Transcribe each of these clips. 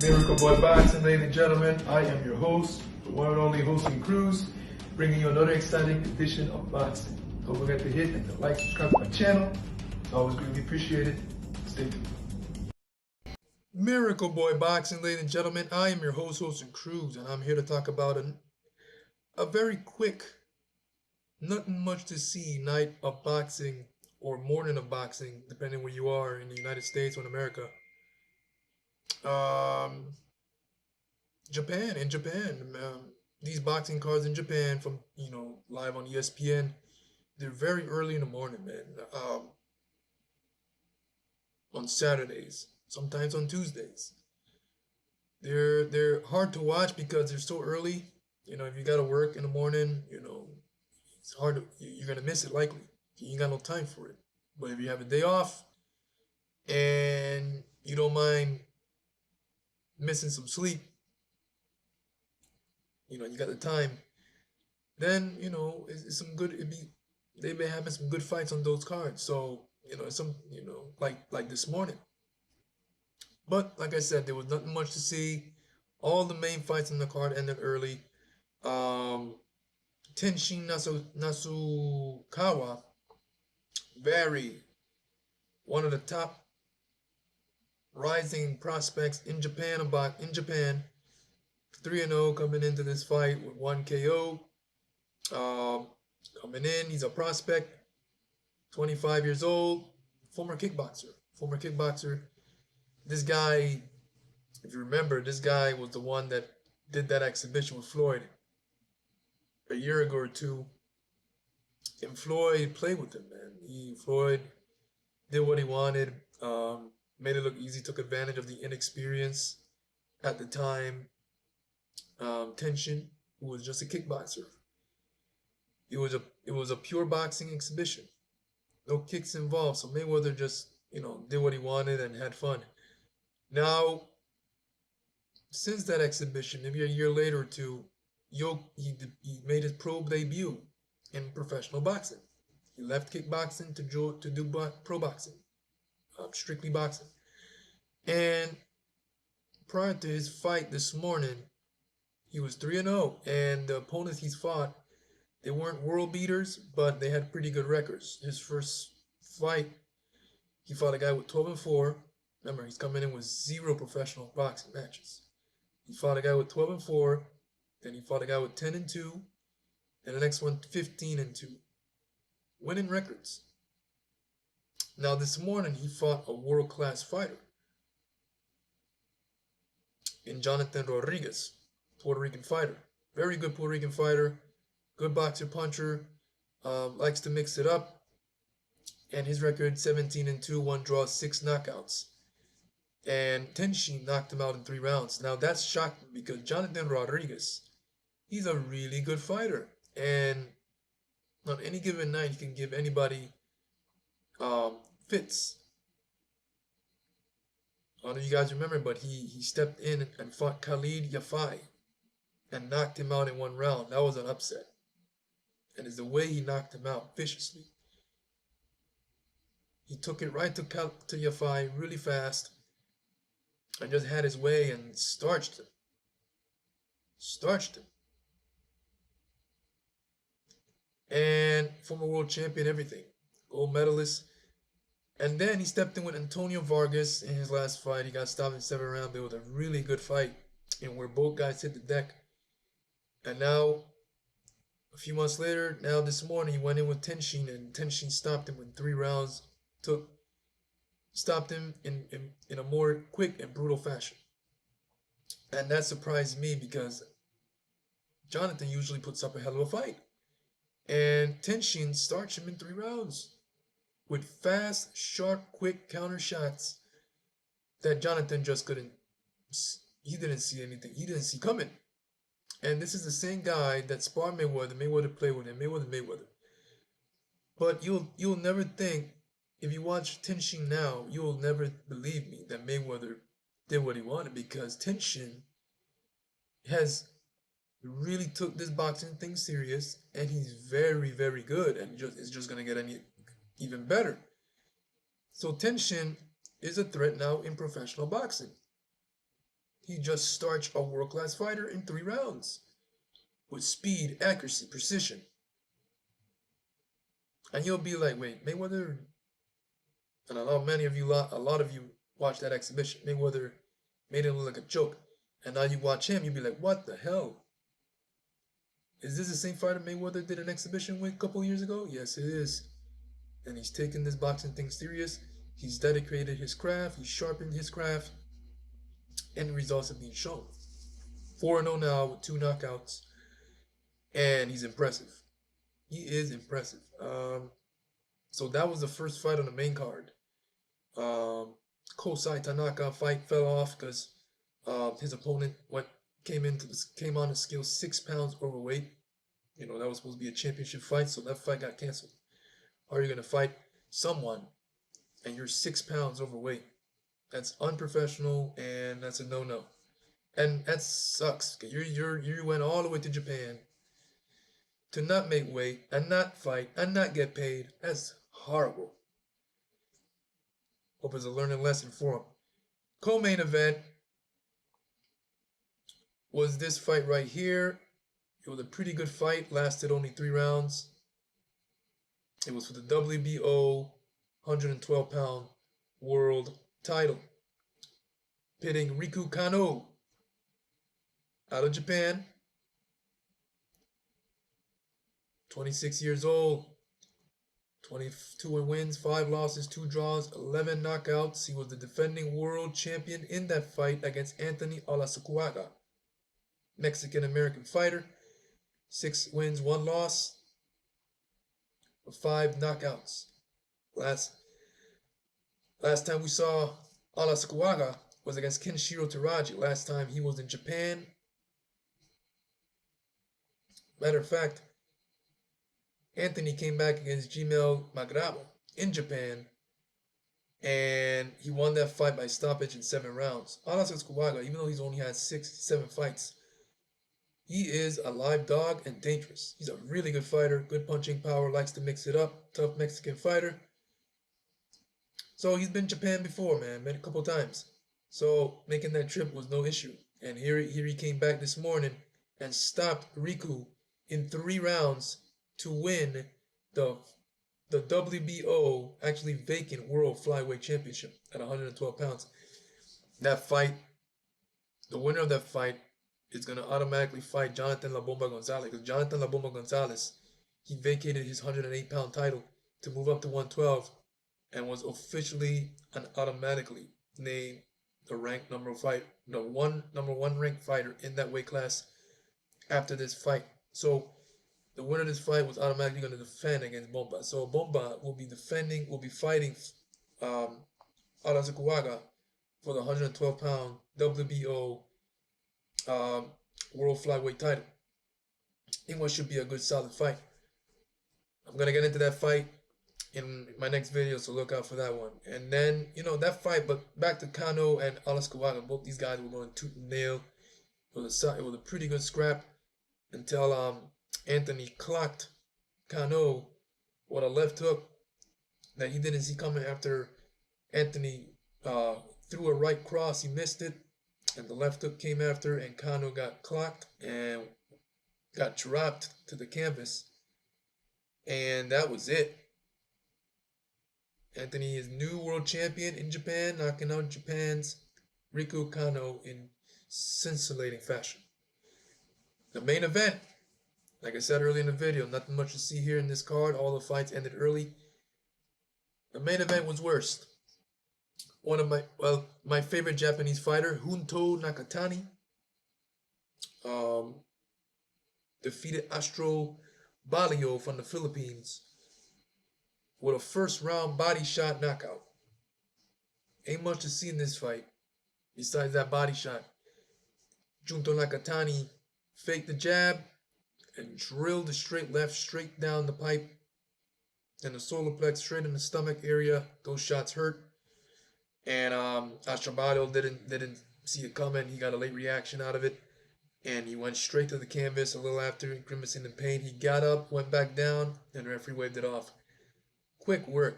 Miracle Boy Boxing, ladies and gentlemen. I am your host, the one and only hosting Cruz, bringing you another exciting edition of boxing. Don't forget to hit and to like, subscribe to my channel. It's always greatly appreciated. Stay tuned. Miracle Boy Boxing, ladies and gentlemen. I am your host, hosting Cruz, and I'm here to talk about a very quick, nothing much to see night of boxing or morning of boxing, depending where you are in the United States or in America. Um, in Japan, these boxing cards in Japan from live on ESPN, they're very early in the morning, man. On Saturdays, sometimes on Tuesdays. They're hard to watch because they're so early. If you gotta work in the morning, it's hard to you're gonna miss it likely. You ain't got no time for it. But if you have a day off and you don't mind missing some sleep, you got the time, then it's some good. They may having some good fights on those cards. So some like this morning. But like I said, there was nothing much to see. All the main fights on the card ended early. Tenshin Nasukawa, one of the top rising prospects in Japan, 3-0 coming into this fight with 1 KO. Coming in, he's a prospect, 25 years old, former kickboxer. This guy, if you remember, this guy was the one that did that exhibition with Floyd a year ago or two. And Floyd played with him, man. Floyd did what he wanted, made it look easy, took advantage of the inexperience at the time. Tenshin, who was just a kickboxer. It was a pure boxing exhibition. No kicks involved. So Mayweather just, did what he wanted and had fun. Now, since that exhibition, maybe a year later or two, he made his pro debut in professional boxing. He left kickboxing to do pro boxing, strictly boxing. And prior to his fight this morning, he was 3-0, and the opponents he's fought, they weren't world beaters, but they had pretty good records. His first fight, he fought a guy with 12-4. Remember, he's coming in with 0 professional boxing matches. He fought a guy with 12-4, then he fought a guy with 10-2, and the next one 15-2. Winning records. Now this morning he fought a world-class fighter in Jonathan Rodriguez, Puerto Rican fighter. Very good Puerto Rican fighter, good boxer puncher, likes to mix it up. And his record 17-2, 1 draw, 6 knockouts. And Tenshin knocked him out in 3 rounds. Now that's shocking because Jonathan Rodriguez, he's a really good fighter. And on any given night, he can give anybody fits. I don't know if you guys remember, but he stepped in and fought Khalid Yafai and knocked him out in 1 round. That was an upset. And it's the way he knocked him out viciously. He took it right to Yafai really fast and just had his way and starched him. And former world champion, everything. Gold medalist. And then he stepped in with Antonio Vargas in his last fight. He got stopped in 7 rounds. It was a really good fight, and where both guys hit the deck. And now, a few months later, now this morning, he went in with Tenshin, and Tenshin stopped him in 3 rounds. Stopped him in a more quick and brutal fashion. And that surprised me because Jonathan usually puts up a hell of a fight. And Tenshin starched him in 3 rounds with fast, sharp, quick counter shots that Jonathan just couldn't. He didn't see anything. He didn't see coming. And this is the same guy that sparred Mayweather. Mayweather played with him. Mayweather. But you'll never think, if you watch Tenshin now, you'll never believe me that Mayweather did what he wanted, because Tenshin has really took this boxing thing serious, and he's very, very good, and it's just gonna get even better. So Tenshin is a threat now in professional boxing. He just starched a world-class fighter in 3 rounds with speed, accuracy, precision. And you'll be like, wait, Mayweather, and a lot of you watched that exhibition. Mayweather made it look like a joke. And now you watch him, you'll be like, what the hell? Is this the same fighter Mayweather did an exhibition with a couple years ago? Yes, it is. And he's taken this boxing thing serious. He's dedicated his craft, he's sharpened his craft, and the results have been shown. 4-0 now with 2 knockouts, and he's impressive. He is impressive. So that was the first fight on the main card. Kosai Tanaka fight fell off because his opponent came on a scale 6 pounds overweight. You know, that was supposed to be a championship fight, so that fight got canceled. How are you gonna fight someone and you're 6 pounds overweight? That's unprofessional and that's a no-no. And that sucks. You went all the way to Japan to not make weight and not fight and not get paid. That's horrible. Hope it's a learning lesson for him. Co-main event was this fight right here. It was a pretty good fight, lasted only 3 rounds. It was for the WBO 112-pound world title, pitting Riku Kano out of Japan, 26 years old, 22 wins, 5 losses, 2 draws, 11 knockouts. He was the defending world champion in that fight against Anthony Olascuaga, Mexican-American fighter. 6 wins, 1 loss, 5 knockouts. Last time we saw Olascuaga was against Kenshiro Teraji. Last time he was in Japan. Matter of fact, Anthony came back against Jimel Magrabo in Japan, and he won that fight by stoppage in 7 rounds. Olascuaga, even though he's only had 6-7 fights, he is a live dog and dangerous. He's a really good fighter, good punching power, likes to mix it up, tough Mexican fighter. So he's been in Japan before, man, a couple times. So making that trip was no issue. And here he came back this morning and stopped Riku in 3 rounds to win the WBO, actually vacant World Flyweight Championship at 112 pounds. That fight, the winner of that fight is going to automatically fight Jonathan La Bomba Gonzalez. Because Jonathan La Bomba Gonzalez, he vacated his 108-pound title to move up to 112 and was officially and automatically named the ranked number one ranked fighter in that weight class after this fight. So the winner of this fight was automatically going to defend against Bomba. So Bomba will be fighting Olascuaga for the 112-pound WBO World Flyweight title in what should be a good solid fight. I'm going to get into that fight in my next video, so look out for that one. And then, that fight, but back to Kano and Olascuaga, both these guys were going tooth and nail. It was a pretty good scrap until Anthony clocked Kano with a left hook that he didn't see coming after Anthony threw a right cross. He missed it, and the left hook came after, and Kano got clocked and got dropped to the canvas. And that was it. Anthony is new world champion in Japan, knocking out Japan's Riku Kano in scintillating fashion. The main event, like I said earlier in the video, nothing much to see here in this card. All the fights ended early. The main event was worst. One of my favorite Japanese fighter, Hunto Nakatani, defeated Astrobalio from the Philippines with a first-round body shot knockout. Ain't much to see in this fight besides that body shot. Junto Nakatani faked the jab and drilled the straight left straight down the pipe and the solar plex straight in the stomach area. Those shots hurt. And Astrobalio didn't see it coming. He got a late reaction out of it, and he went straight to the canvas a little after, grimacing in pain. He got up, went back down, and the referee waved it off. Quick work.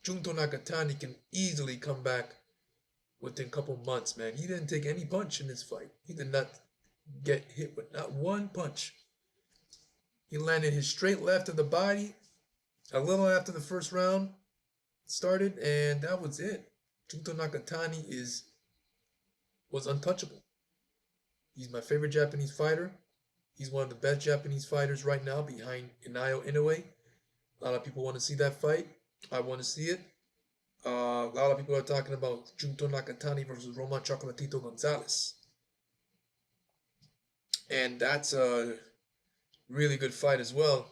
Junto Nakatani can easily come back within a couple months, man. He didn't take any punch in this fight. He did not get hit with not one punch. He landed his straight left to the body a little after the first round started, and that was it. Junto Nakatani was untouchable. He's my favorite Japanese fighter. He's one of the best Japanese fighters right now behind Inayo Inoue. A lot of people want to see that fight. I want to see it. A lot of people are talking about Junto Nakatani versus Roman Chocolatito Gonzalez. And that's a really good fight as well.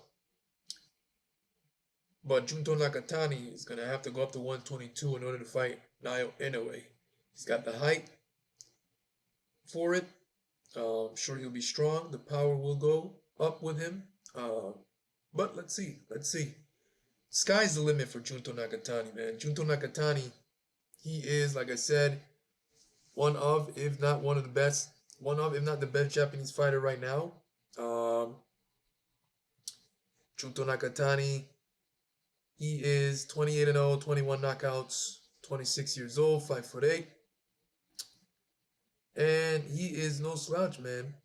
But Junto Nakatani is going to have to go up to 122 in order to fight Naoya Inoue. He's got the height for it. I'm sure he'll be strong. The power will go up with him. But let's see. Sky's the limit for Junto Nakatani, man. Junto Nakatani, he is, like I said, one of, if not one of the best, one of, if not the best Japanese fighter right now. Junto Nakatani, he is 28-0, 21 knockouts, 26 years old, 5'8". And he is no slouch, man.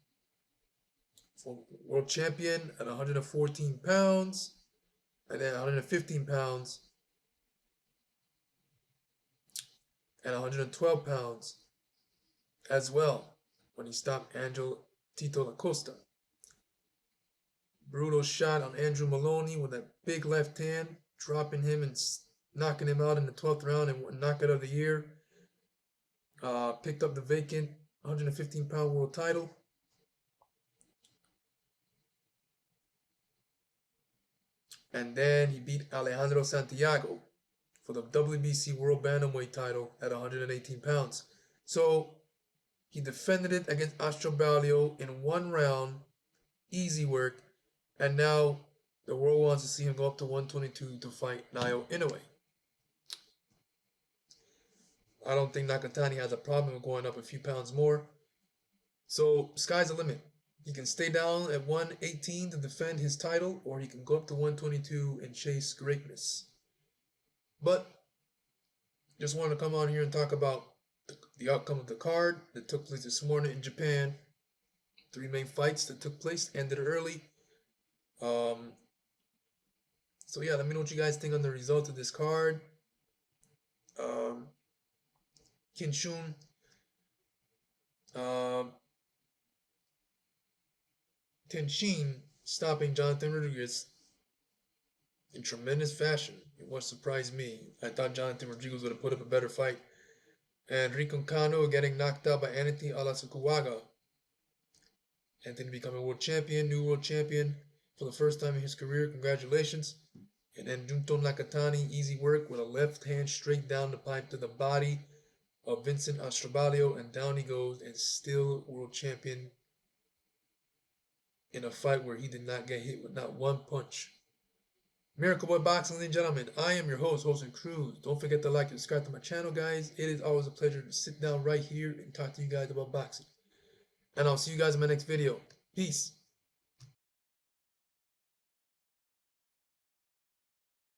For world champion at 114 pounds, and then 115 pounds, and 112 pounds as well when he stopped Angel Tito La Costa. Brutal shot on Andrew Maloney with that big left hand, dropping him and knocking him out in the 12th round and knockout of the year. Picked up the vacant 115-pound world title. And then he beat Alejandro Santiago for the WBC World Bantamweight title at 118 pounds. So he defended it against Astrobalio in one round, easy work. And now the world wants to see him go up to 122 to fight Naoya Inoue. I don't think Nakatani has a problem with going up a few pounds more. So sky's the limit. He can stay down at 118 to defend his title, or he can go up to 122 and chase greatness. But just wanted to come on here and talk about the outcome of the card that took place this morning in Japan. 3 main fights that took place, ended early. So yeah, let me know what you guys think on the results of this card. Kinshun, Tenshin stopping Jonathan Rodriguez in tremendous fashion. It was surprised me. I thought Jonathan Rodriguez would have put up a better fight. And Rico Kano getting knocked out by Anthony Olascuaga. Anthony becoming world champion, new world champion for the first time in his career. Congratulations. And then Junto Nakatani, easy work with a left hand straight down the pipe to the body of Vincent Astrobalio, and down he goes, and still world champion in a fight where he did not get hit with not one punch. Miracle Boy Boxing, ladies and gentlemen, I am your host, Jose Cruz. Don't forget to like and subscribe to my channel, guys. It is always a pleasure to sit down right here and talk to you guys about boxing. And I'll see you guys in my next video. Peace.